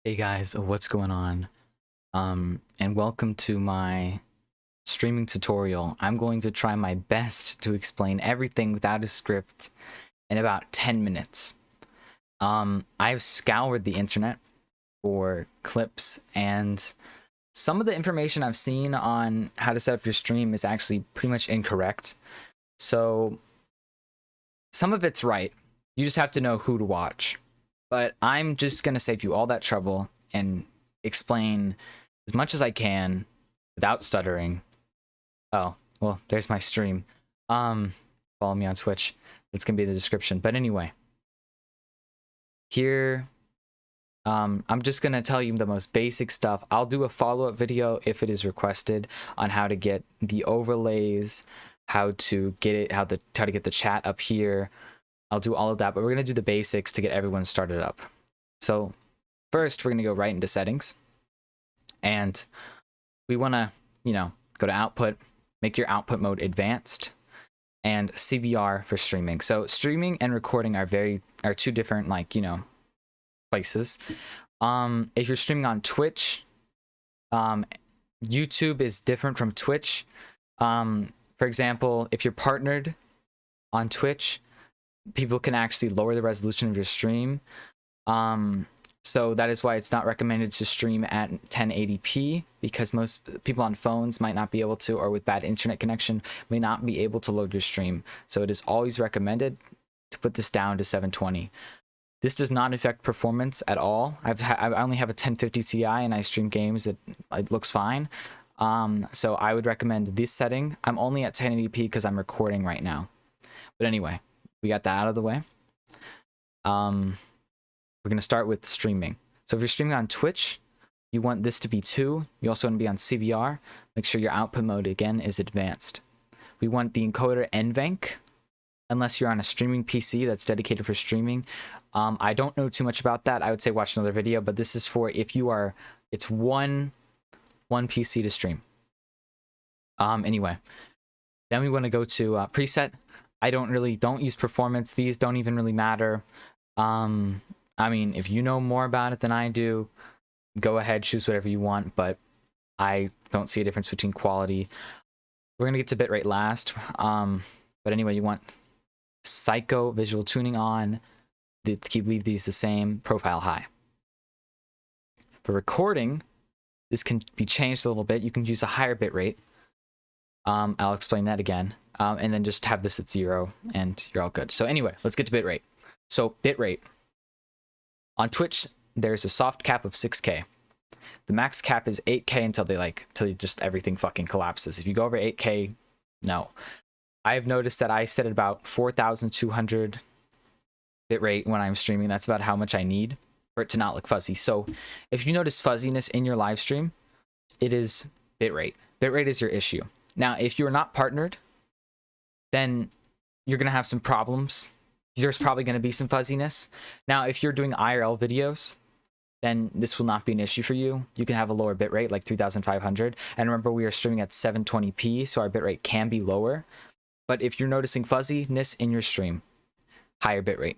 Hey guys, what's going on? And welcome to my streaming tutorial. I'm going to try my best to explain everything without a script in about 10 minutes. I've scoured the internet for clips, and some of the information I've seen on how to set up your stream is actually pretty much incorrect. So some of it's right. You just have to know who to watch. But I'm just going to save you all that trouble and explain as much as I can without stuttering. Oh, well, there's my stream. Follow me on Twitch. That's going to be in the description. But anyway, here, I'm just going to tell you the most basic stuff. I'll do a follow-up video if it is requested on how to get the overlays, how to get it, how to get the chat up here. I'll do all of that, but we're going to do the basics to get everyone started up. So first, we're going to go right into settings. And we want to, go to output, make your output mode advanced, and CBR for streaming. So streaming and recording are two different, places. If you're streaming on Twitch, YouTube is different from Twitch. For example, if you're partnered on Twitch, people can actually lower the resolution of your stream. So that is why it's not recommended to stream at 1080p, because most people on phones might not be able to, or with bad internet connection, may not be able to load your stream. So it is always recommended to put this down to 720. This does not affect performance at all. I only have a 1050 Ti and I stream games that it looks fine. So I would recommend this setting. I'm only at 1080p because I'm recording right now. But anyway, we got that out of the way. We're going to start with streaming. So if you're streaming on Twitch, you want this to be 2. You also want to be on CBR. Make sure your output mode, again, is advanced. We want the encoder NVENC, unless you're on a streaming PC that's dedicated for streaming. I don't know too much about that. I would say watch another video, but this is for if you are, it's one PC to stream. Anyway, then we want to go to preset. I don't use performance. These don't even really matter. I mean, if you know more about it than I do, go ahead, choose whatever you want, but I don't see a difference between quality. We're going to get to bitrate last. But anyway, you want psycho visual tuning on, leave these the same, profile high. For recording, this can be changed a little bit. You can use a higher bitrate. I'll explain that again. And then just have this at 0 and you're all good. So anyway, let's get to bitrate. So bitrate. On Twitch, there's a soft cap of 6K. The max cap is 8K until just everything fucking collapses. If you go over 8K, no. I've noticed that I set at about 4,200 bitrate when I'm streaming. That's about how much I need for it to not look fuzzy. So if you notice fuzziness in your live stream, it is bitrate. Bitrate is your issue. Now, if you're not partnered, then you're going to have some problems. There's probably going to be some fuzziness. Now, if you're doing IRL videos, then this will not be an issue for you. You can have a lower bitrate, like 3,500. And remember, we are streaming at 720p, so our bitrate can be lower. But if you're noticing fuzziness in your stream, higher bitrate.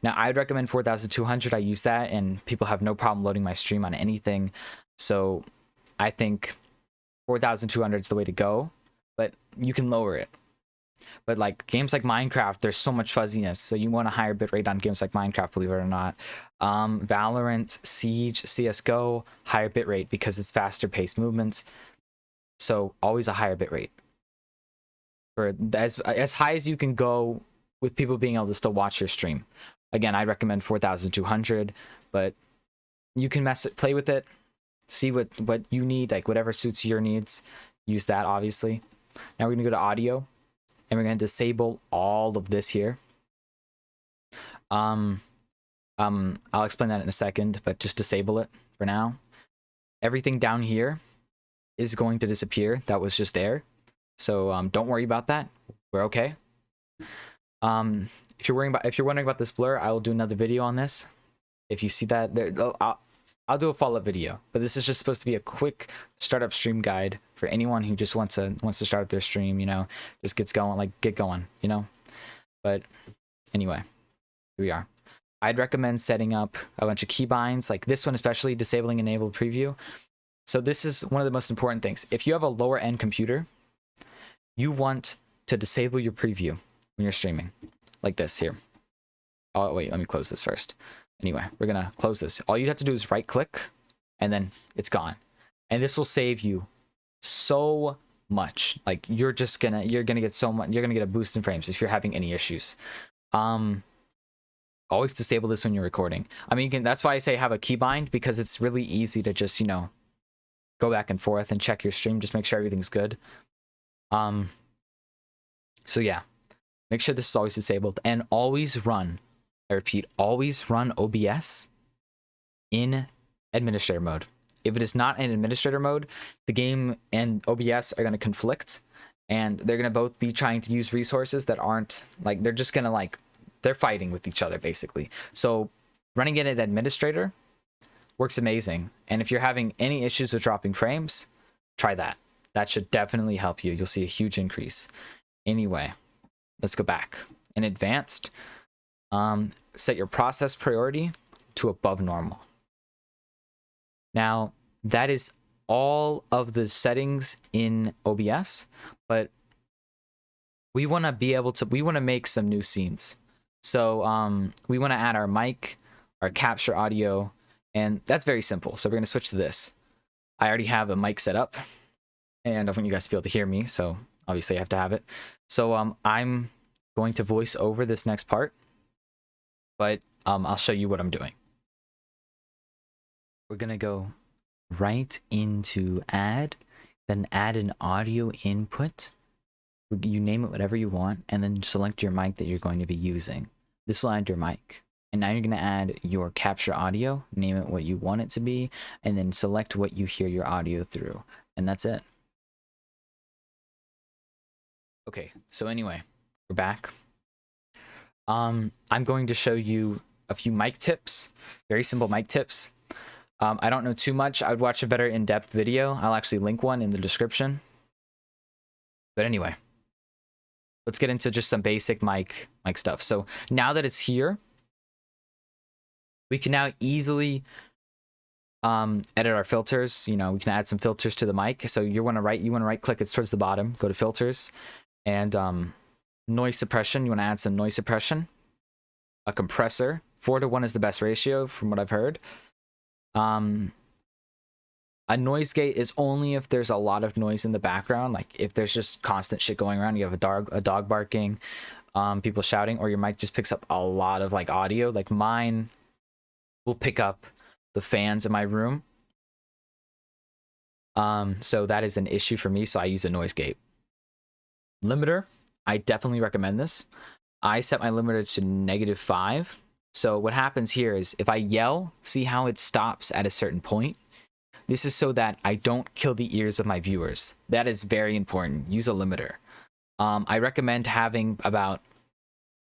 Now, I'd recommend 4,200. I use that, and people have no problem loading my stream on anything. So I think 4,200 is the way to go, but you can lower it. But like games like Minecraft, there's so much fuzziness, so you want a higher bitrate on games like Minecraft, believe it or not. Valorant, Siege, CSGO, higher bitrate because it's faster paced movements. So always a higher bitrate. For as high as you can go with people being able to still watch your stream. Again, I'd recommend 4,200, but you can play with it, see what you need, like whatever suits your needs. Use that, obviously. Now we're gonna go to audio. And we're going to disable all of this here. I'll explain that in a second, but just disable it for now. Everything down here is going to disappear. That was just there. So don't worry about that. We're okay. If you're wondering about this blur, I will do another video on this. If you see that, I'll do a follow-up video. But this is just supposed to be a quick startup stream guide for anyone who just wants to start up their stream, just get going. But anyway, here we are. I'd recommend setting up a bunch of keybinds, like this one especially, disabling enable preview. So this is one of the most important things. If you have a lower end computer, you want to disable your preview when you're streaming, like this here. Oh wait, let me close this first. Anyway, we're gonna close this. All you have to do is right click, and then it's gone. And this will save you so much. Like you're gonna get so much. You're gonna get a boost in frames if you're having any issues. Always disable this when you're recording. I mean, that's why I say have a keybind, because it's really easy to just, you know, go back and forth and check your stream. Just make sure everything's good. So yeah, make sure this is always disabled, and always run, I repeat, always run OBS in administrator mode. If it is not in administrator mode, the game and OBS are going to conflict, and they're going to both be trying to use resources that aren't, like, they're just going to, like, they're fighting with each other basically. So running it in administrator works amazing. And if you're having any issues with dropping frames, try that. That should definitely help you. You'll see a huge increase. Anyway, let's go back. In advanced, set your process priority to above normal. Now, that is all of the settings in OBS, but we want to be able to, we want to make some new scenes. So we want to add our mic, our capture audio, and that's very simple. So we're going to switch to this. I already have a mic set up, and I want you guys to be able to hear me, so obviously I have to have it. So I'm going to voice over this next part, but I'll show you what I'm doing. We're going to go right into add, then add an audio input. You name it whatever you want, and then select your mic that you're going to be using. This will add your mic. And now you're going to add your capture audio, name it what you want it to be, and then select what you hear your audio through. And that's it. Okay, so anyway, we're back. I'm going to show you a few mic tips, very simple mic tips. I don't know too much. I would watch a better in-depth video. I'll actually link one in the description. But anyway, let's get into just some basic mic stuff. So now that it's here, we can now easily edit our filters. You know, we can add some filters to the mic. So you want to right click, it's towards the bottom, go to filters, and noise suppression. You want to add some noise suppression. A compressor, 4:1 is the best ratio from what I've heard. A noise gate is only if there's a lot of noise in the background, like if there's just constant shit going around, you have a dog barking, people shouting, or your mic just picks up a lot of like audio. Like mine will pick up the fans in my room. So that is an issue for me, so I use a noise gate. Limiter, I definitely recommend this. I set my limiter to -5. So what happens here is if I yell, see how it stops at a certain point? This is so that I don't kill the ears of my viewers. That is very important. Use a limiter. I recommend having about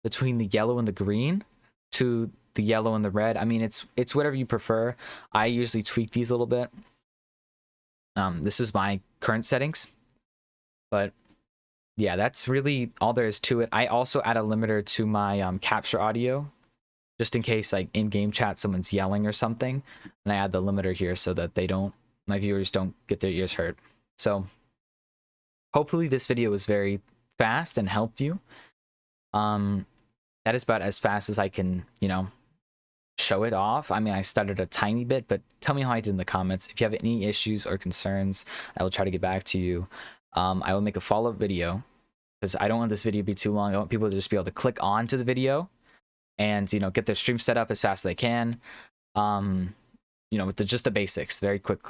between the yellow and the green to the yellow and the red. I mean, it's whatever you prefer. I usually tweak these a little bit. This is my current settings. But yeah, that's really all there is to it. I also add a limiter to my capture audio, just in case like in game chat someone's yelling or something, and I add the limiter here so that my viewers don't get their ears hurt. So hopefully this video was very fast and helped you. That is about as fast as I can, you know, show it off. I mean, I stuttered a tiny bit, but tell me how I did in the comments. If you have any issues or concerns, I will try to get back to you. I will make a follow-up video because I don't want this video to be too long. I want people to just be able to click on to the video and, you know, get their stream set up as fast as they can. You know, with just the basics, very quick.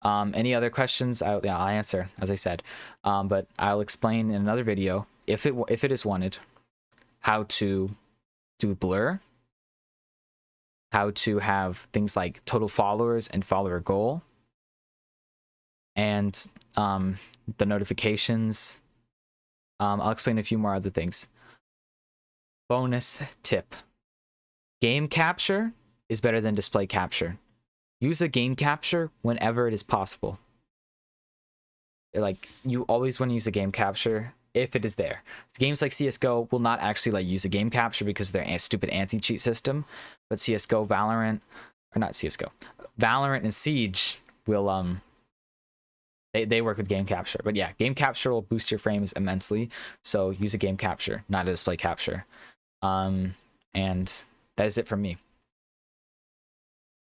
Any other questions? I'll answer, as I said. But I'll explain in another video, if it is wanted, how to do blur, how to have things like total followers and follower goal, and the notifications. I'll explain a few more other things. Bonus tip. Game capture is better than display capture. Use a game capture whenever it is possible. Like, you always want to use a game capture if it is there. Games like CSGO will not actually let you use a game capture because of their stupid anti-cheat system, but CSGO, Valorant, or not CSGO, Valorant and Siege will they work with game capture. But yeah, game capture will boost your frames immensely, so use a game capture, not a display capture. And that is it from me.